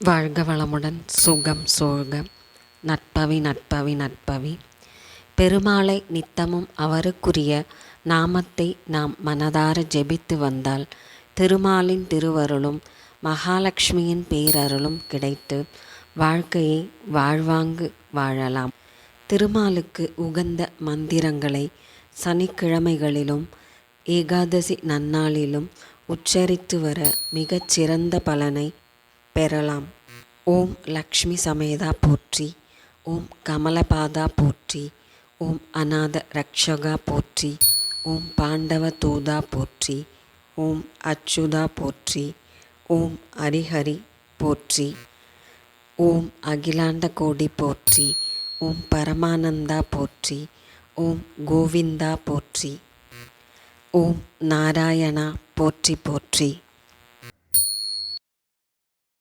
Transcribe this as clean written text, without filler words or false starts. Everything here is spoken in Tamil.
வாழ்க வளமுடன், சுகம் சோழ்க. நட்பவி நட்பவி நட்பவி. பெருமாளை நித்தமும் அவருக்குரிய நாமத்தை நாம் மனதார ஜெபித்து வந்தால் திருமாலின் திருவருளும் மகாலட்சுமியின் பேரருளும் கிடைத்து வாழ்க்கையை வாழ்வாங்கு வாழலாம். திருமாலுக்கு உகந்த மந்திரங்களை சனிக்கிழமைகளிலும் ஏகாதசி நன்னாளிலும் உச்சரித்து வர மிகச் சிறந்த பலனை பெறலாம். ஓம் லக்ஷ்மி சமேதா போற்றி, ஓம் கமலபாதா போற்றி, ஓம் அநாத ரக்ஷகா போற்றி, ஓம் பாண்டவ தூதா போற்றி, ஓம் அச்சுதா போற்றி, ஓம் ஹரிஹரி போற்றி, ஓம் அகிலாண்ட கோடி போற்றி, ஓம் பரமானந்தா போற்றி, ஓம் கோவிந்தா போற்றி, ஓம் நாராயணா போற்றி போற்றி.